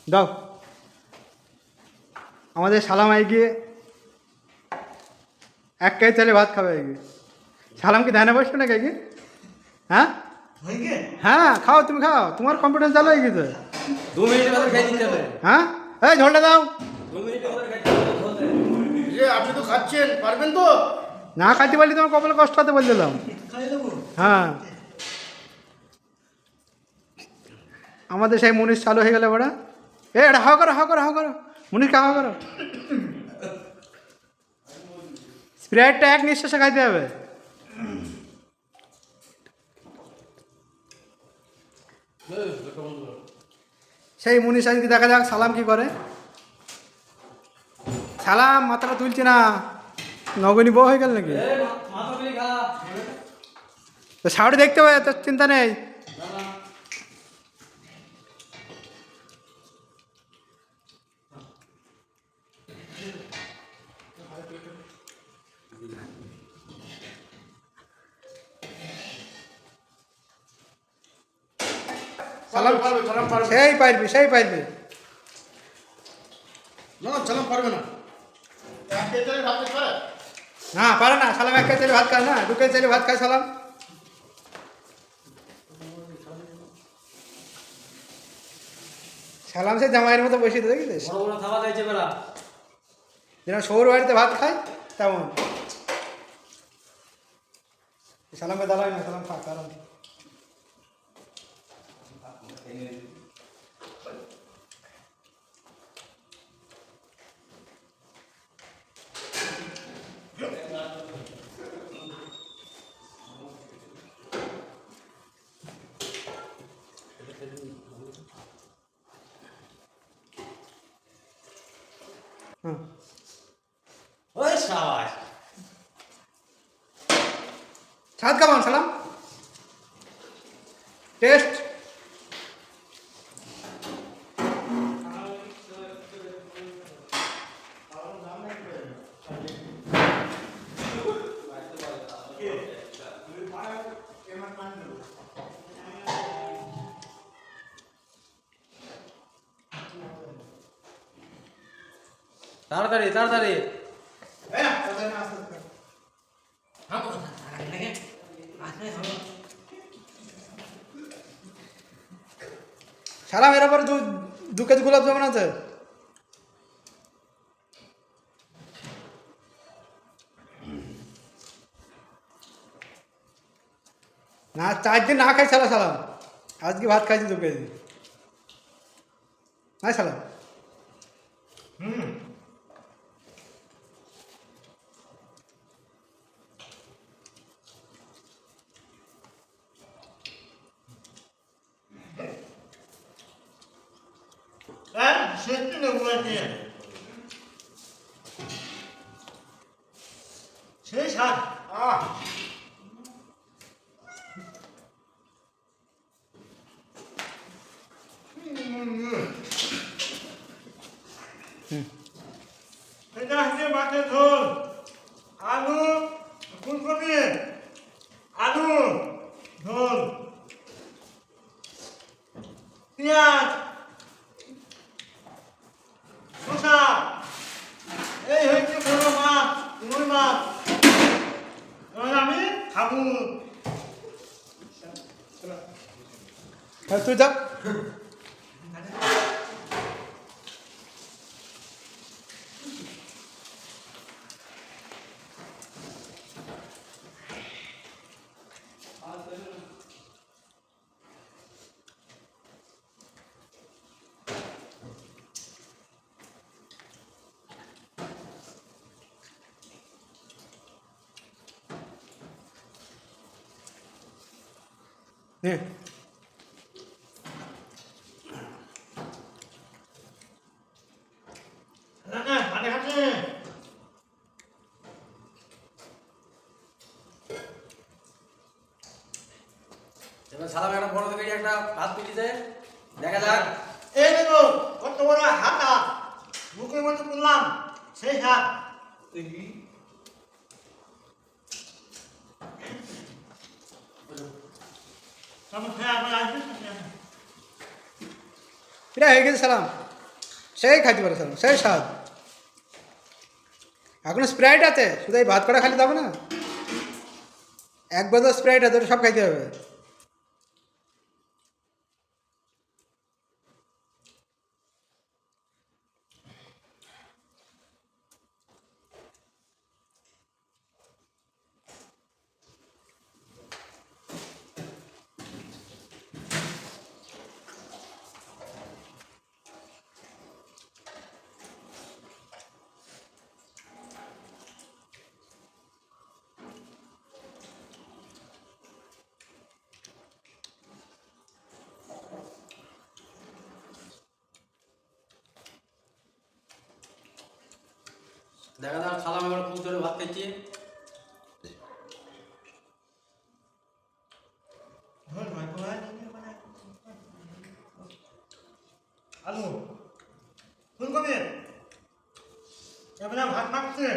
দাও আমাদের সালাম এগিয়ে 1 কেজি চালে ভাত খাবে এগিয়ে। সালাম কি ধ্যানে বসবে না এগিয়ে? হ্যাঁ হ্যাঁ, খাও, তুমি খাও, তোমার কনফিডেন্স চালো এগিয়ে তো। 2 মিনিটের মধ্যে খেয়ে দিতে হবে। হ্যাঁ, এই ঝোলটা দাও। 2 মিনিটের মধ্যে খেয়ে দিতে হবে। আপনি তো খাচ্ছেন, পারবেন তো? না খাইতে পারলে তোমার কপালে কষ্ট হতে বলে দিলাম। হ্যাঁ, আমাদের সেই মুনিশ চালু হয়ে গেলে বড়া। এটা হাও করো, হাও করো, হাও করো, মুনিশকে হাও করো। স্প্রাইটটা 1 নিঃশ্বাসে খাইতে হবে। সেই মুনিশ আজকে দেখা যাক সালাম কি করে। সালাম মাথাটা তুলছে না, নগনি বউ হয়ে গেল নাকি? তো শাওড়ি দেখতে হবে, তোর চিন্তা নেই। সালাম সালাম পারবে। সেই পারবি, সেই পারবি। না, সালাম পারবে না। 1 কেজি চালের ভাত খেতে পারে? না পারে না, সালাম 1 কেজি চাইলে ভাত খায় না, 2 কেজি চাইলে ভাত খায় সালাম। সালাম সে জামাইয়ের মতো বসে দেখেছিস, বড় বড় থাবা দিয়েছে বেলা। যেন সৌর বাড়িতে ভাত খায় তেমন। সালামকে দাঁড়ায় না, সালাম খা কারণ ওই শাবাশ। স্বাদ কেমন সালাম? টেস্ট? তাড়াতাড়ি তাড়াতাড়ি। সালাম এর উপরে 2 কেজি গোলাপ জামুন আছে। না 4 দিন না খাই সালা সালাম, আজকে ভাত খাইছি 2 কেজি। না সালাম হ্যাঁ, সত্যি না বলতে। সেই স্বাদ। এটা হচ্ছে মাছের ঝোল, আলু, ফুলকপি, আলু ঝোল, পেঁয়াজ, শসা, এই হচ্ছে বড় মাছ, রুই মাছ। এবার আমি খাবো। তুই যা। নে হাতে হাতে এবার সালাম একটা বড় থেকে একটা ভাত তুলিছে, দেখা যাক। এই দেখো কত বড় হাতা, মুখের মধ্যে তুললাম, সেই হাত। এটা হয়ে গেছে সালাম। সেই খাইতে পারে সালাম, সেই স্বাদ। এখন স্প্রাইট আছে, শুধু এই ভাত করা খালি যাবে না, এক বোতল স্প্রাইট আছে, ওটা সব খাইতে হবে। দেখা যাক সালাম এবার খুব জোরে ভাত খাইছি। আলু ফুলকপি এবার ভাত মাখছে